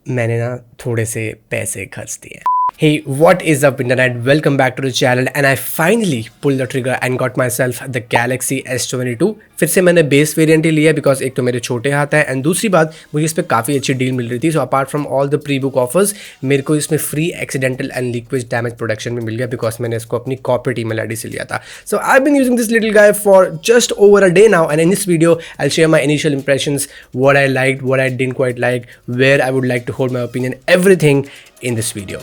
मैंने ना थोड़े से पैसे खर्च दिए हैं। Hey, what is up internet? Welcome back to the channel and I finally pulled the trigger and got myself the Galaxy S22। फिर से मैंने बेस वेरिएंट ही लिया बिकॉज एक तो मेरे छोटे हाथ है एंड दूसरी बात मुझे इस पर काफ़ी अच्छी डील मिल रही थी। So apart from all the pre book offers मेरे को इसमें free accidental and liquid damage protection भी मिल गया बिकॉज मैंने इसको अपनी कॉर्पोरेट ईमेल आईडी से लिया था। So I been using this little guy for just over a day now and in this video I share my initial impressions, what I liked, what I didn't quite like, where I would like to hold my opinion, everything in this video.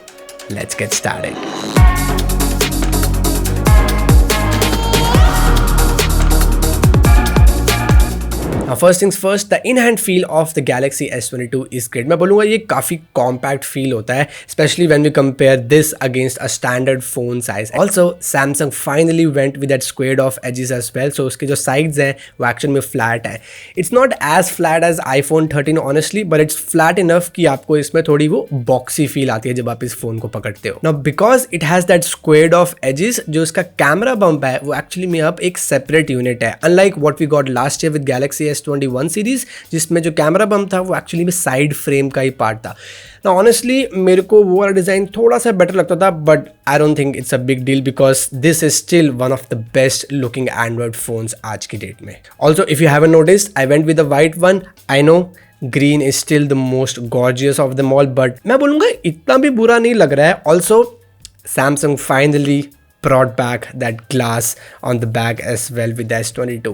Let's get started. First things first, the in hand feel of the Galaxy S22 is great. मैं बोलूँगा ये काफ़ी compact feel होता है, specially when we compare this against a standard phone size. Also Samsung finally went with that squared off edges as well. So उसके जो sides हैं वो एक्चुअल में फ्लैट है। It's not as flat as iPhone 13 honestly, but it's flat enough कि आपको इसमें थोड़ी वो बॉक्सी फील आती है जब आप इस फोन को पकड़ते हो। Now because it has that squared off edges, जो इसका कैमरा बम्प है वो एक्चुअली में अब एक सेपरेट यूनिट है, unlike what we got last year with Galaxy S21 series जिसमें जो कैमरा बम्प था वो एक्चुअली में साइड फ्रेम का ही पार्ट था। ना ऑनेस्टली मेरे को वो वाला डिजाइन थोड़ा सा बेटर लगता था, but I don't think it's a big deal because this is still one of the best looking Android phones आज की डेट में। Also if you haven't noticed, I went with the white one. I know green is still the most gorgeous of them all, but मैं बोलूंगा इतना भी बुरा नहीं लग रहा है। Also Samsung finally brought back that glass on the back as well with the S22.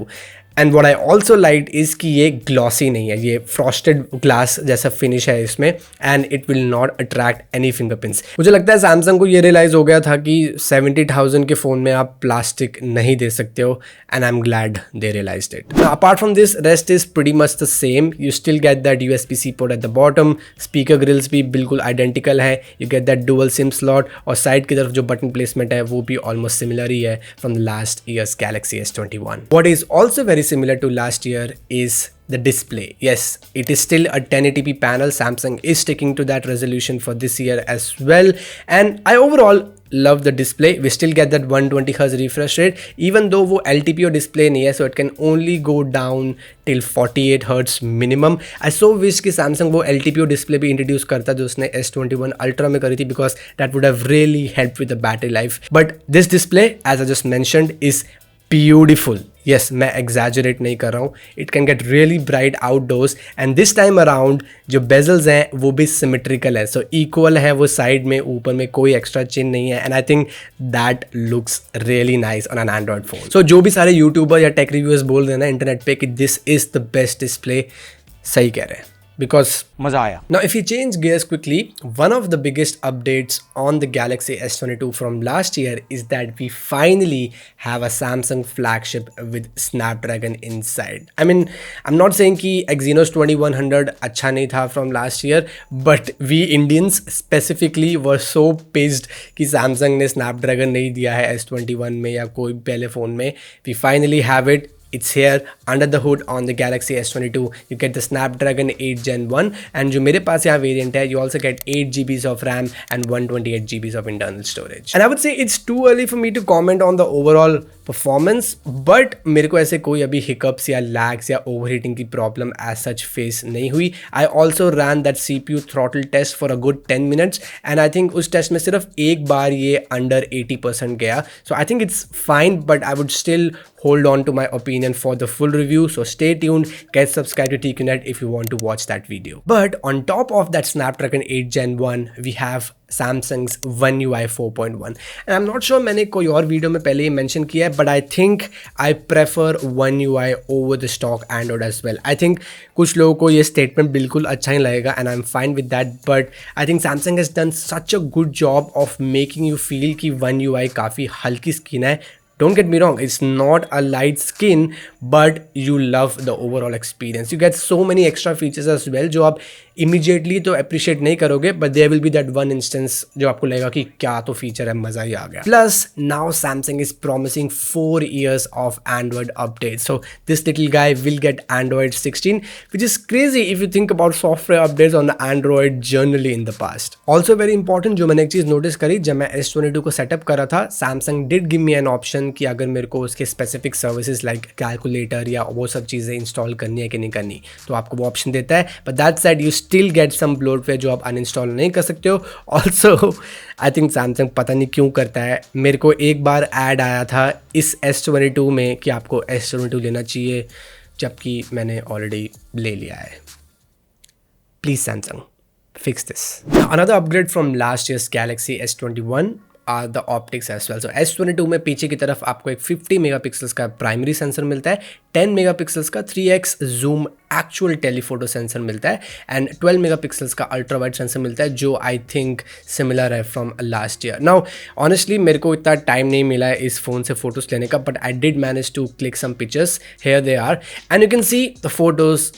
And what I also like is कि ये ग्लॉसी नहीं है, ये फ्रॉस्टेड ग्लास जैसा फिनिश है इसमें and it will not attract any fingerprints. मुझे लगता है सैमसंग को ये रियलाइज़ हो गया था कि 70,000 के फ़ोन में आप प्लास्टिक नहीं दे सकते हो and I am glad they realised it. Apart from this rest is pretty much the same. You still get that USB-C port at the bottom, speaker grills भी बिल्कुल आइडेंटिकल है, you get that dual SIM slot और side की तरफ जो button placement है वो भी ऑलमोस्ट सिमिलर ही है from the last years Galaxy S21। What is also very similar to last year is the display. Yes, it is still a 1080p panel. Samsung is sticking to that resolution for this year as well, and I overall love the display. We still get that 120Hz refresh rate even though वो LTPO display नहीं है, so it can only go down till 48Hz minimum. I so wish कि Samsung वो LTPO display भी introduce करता जो उसने S21 Ultra में करी थी, because that would have really helped with the battery life. But this display, as I just mentioned, is beautiful. Yes, मैं exaggerate नहीं कर रहा हूँ. It can get really bright outdoors and this time around जो bezels हैं वो भी symmetrical है, so equal है वो side में, ऊपर में कोई extra chin नहीं है and I think that looks really nice on an Android phone. So जो भी सारे YouTuber या tech reviewers बोल रहे हैं ना इंटरनेट पे कि this is the best display, सही कह रहे हैं because मजा आया. Now if you change gears quickly, one of the biggest updates on the Galaxy S22 from last year is that we finally have a Samsung flagship with Snapdragon inside. I mean, I'm not saying कि Exynos 2100 अच्छा नहीं था from last year, but we Indians specifically were so pissed कि Samsung ने Snapdragon नहीं दिया है S21 में या कोई पहले फ़ोन में. We finally have it. It's here under the hood on the Galaxy S22. You get the Snapdragon 8 Gen 1 and जो मेरे पास यहाँ variant है, you also get 8GB of RAM and 128GB of internal storage. And I would say it's too early for me to comment on the overall performance, but मेरे को ऐसे कोई अभी hiccups या lags या overheating की problem as such face नहीं हुई. I also ran that CPU throttle test for a good 10 minutes and I think उस test में सिर्फ एक बार ये under 80% गया. So I think it's fine, but I would still hold on to my opinion for the full review. So stay tuned, get subscribed to TQnet if you want to watch that video. But on top of that Snapdragon 8 Gen 1, we have Samsung's OneUI 4.1 and I'm not sure मैंने कोई और video में पहले ही mention किया है, but I think I prefer OneUI over the stock Android as well. I think कुछ लोगों को ये स्टेटमेंट बिल्कुल अच्छा नहीं लगेगा and I'm fine with that, but I think Samsung has done such a good job of making you feel कि OneUI काफ़ी हल्की स्किन है. Don't get me wrong, it's not a light skin, but you love the overall experience. You get so many extra features as well जो आप immediately तो appreciate नहीं करोगे, but there will be that one instance जो आपको लगेगा कि क्या तो feature है, मज़ा ही आ गया. Plus now Samsung is promising 4 years of Android updates. So this little guy will get Android 16, which is crazy if you think about software updates on the Android generally in the past. Also very important, जो मैंने एक चीज़ notice करी जब मैं S22 को setup कर रहा था, Samsung did give me an option कि अगर मेरे को उसके स्पेसिफिक सर्विसेज लाइक कैलकुलेटर या वो सब चीज़ें इंस्टॉल करनी है कि नहीं करनी, तो आपको वो ऑप्शन देता है. But that side you still get some bloatware जो आप अनइंस्टॉल नहीं कर सकते हो. ऑल्सो आई थिंक सैमसंग पता नहीं क्यों करता है, मेरे को एक बार ऐड आया था इस S22 में कि आपको S22 लेना चाहिए, जबकि मैंने ऑलरेडी ले लिया है. Please Samsung fix this. Now, another upgrade from last year's Galaxy S21 are the optics as well. So S22 में पीछे की तरफ आपको एक 50 मेगापिक्सल्स का प्राइमरी सेंसर मिलता है, 10 मेगापिक्सल्स का 3x zoom actual telephoto sensor मिलता है एंड 12 मेगापिक्सल्स का अल्ट्रा वाइड सेंसर मिलता है, जो आई थिंक सिमिलर है from last year. Now honestly मेरे को इतना टाइम नहीं मिला है इस फ़ोन से फोटोज़ लेने का, but I did manage to click some pictures. Here they are and you can see the photos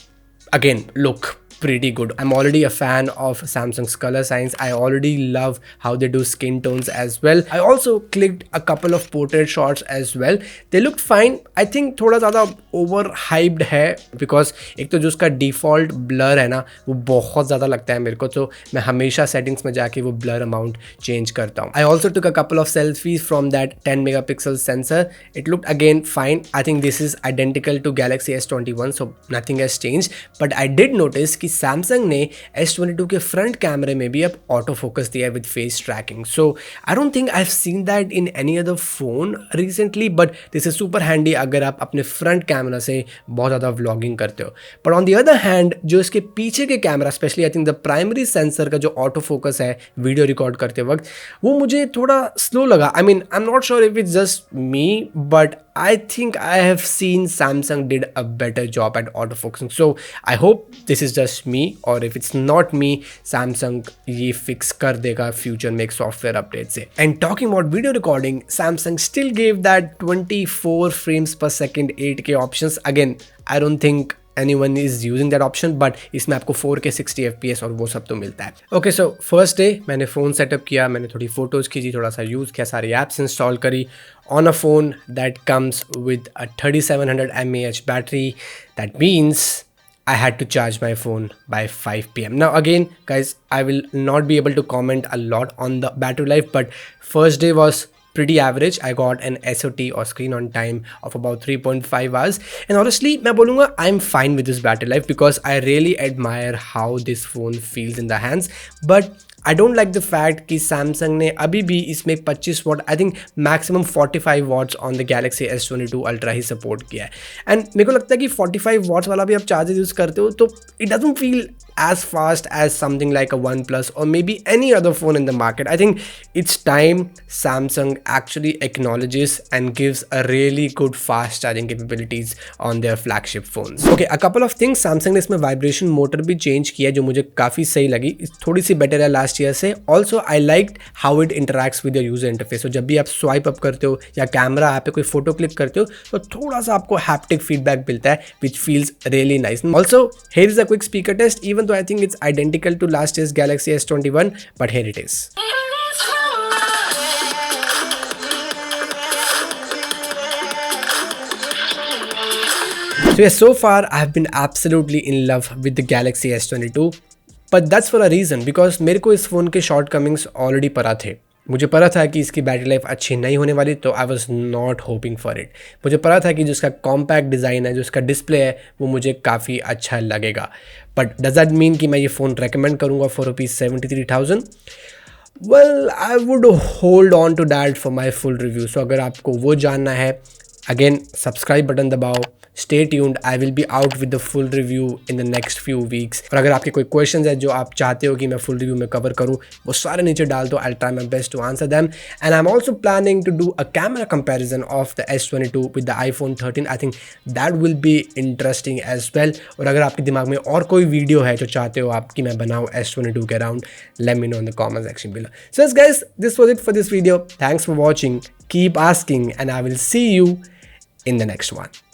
again look pretty good. I'm already a fan of Samsung's color science. I already love how they do skin tones as well. I also clicked a couple of portrait shots as well. They looked fine. I think थोड़ा ज़्यादा over hyped है because एक तो जो उसका default blur है ना वो बहुत ज़्यादा लगता है मेरे को, तो मैं हमेशा settings में जाके वो blur amount change करता हूँ. I also took a couple of selfies from that 10 megapixel sensor. It looked again fine. I think this is identical to Galaxy S21, so nothing has changed. But I did notice कि Samsung ने S22 के front कैमरे में भी अब auto focus दिया है with face tracking. So I don't think I have seen that in any other phone recently, but this is super handy अगर आप अपने फ्रंट कैमरा से बहुत ज़्यादा व्लॉगिंग करते हो. But on the other hand जो इसके पीछे के camera, specially I think the primary sensor का जो ऑटो फोकस है वीडियो रिकॉर्ड करते वक्त, वो मुझे थोड़ा स्लो लगा. I mean I am not sure if it's just me, but I think I have seen Samsung did a better job at autofocusing. So I hope this is just me, or if it's not me, Samsung ये fix कर देगा future में एक software update से. And talking about video recording, Samsung still gave that 24 frames per second 8K options. Again, I don't think anyone is using that option, but इसमें आपको 4K 60 FPS और वो सब तो मिलता है. ओके, सो फर्स्ट डे मैंने फ़ोन सेटअप किया, मैंने थोड़ी फोटोज़ खींची, थोड़ा सा यूज़ किया, सारी ऐप्स इंस्टॉल करी on a phone that comes with a 3700 mAh battery. That means I had to charge my phone by 5 p.m. Now again guys, I will not be able to comment a lot on the battery life, but first day was pretty average. I got an SOT or screen on time of about 3.5 hours, and honestly मैं बोलूँगा I'm fine with this battery life because I really admire how this phone feels in the hands. But I don't like the fact कि Samsung ने अभी भी इसमें 25 watt, I think maximum 45 watts on the Galaxy S22 Ultra ही support किया है. And मेरे को लगता है कि 45 वाट्स वाला भी आप चार्जर यूज़ करते हो तो it doesn't feel as fast as something like a OnePlus or maybe any other phone in the market. I think it's time Samsung actually acknowledges and gives a really good fast charging capabilities on their flagship phones. Okay, a couple of things. Samsung ने इसमें vibration motor भी change किया जो मुझे काफ़ी सही लगी, थोड़ी सी बेटर है लास्ट ईयर से. Also I liked how it interacts with your user interface. तो जब भी आप स्वाइप अप करते हो या कैमरा ऐप पे कोई फोटो क्लिक करते हो तो थोड़ा सा आपको हैप्टिक फीडबैक मिलता है which feels really nice. Also here is a quick speaker test. Even though I think it's identical to last year's Galaxy S21, but here it is. So yes, so far I've been absolutely in love with the Galaxy S22, but that's for a reason because मेरे को इस phone के shortcomings already पता थे. मुझे पता था कि इसकी बैटरी लाइफ अच्छी नहीं होने वाली, तो I was not hoping for it. मुझे पता था कि जो इसका कॉम्पैक्ट डिज़ाइन है, जो इसका डिस्प्ले है, वो मुझे काफ़ी अच्छा लगेगा. बट डज दैट मीन कि मैं ये फ़ोन रेकमेंड करूँगा for ₹73,000? Well, I would hold on to that for my full review. So अगर आपको वो जानना है, अगेन सब्सक्राइब बटन दबाओ, stay tuned. I will be out with the full review in the next few weeks. और अगर आपके कोई क्वेश्चंस है जो आप चाहते हो कि मैं फुल रिव्यू में कवर करूं, वो सारे नीचे डाल दो. I'll try my best to answer them. And I'm also planning to do a camera comparison of the S22 with the iPhone 13. I think that will be interesting as well. और अगर आपके दिमाग में और कोई वीडियो है जो चाहते हो आप कि मैं बनाऊं S22 के around, let me know in the comment section below. So yes guys, this was it for this video. Thanks for watching. Keep asking and I will see you in the next one.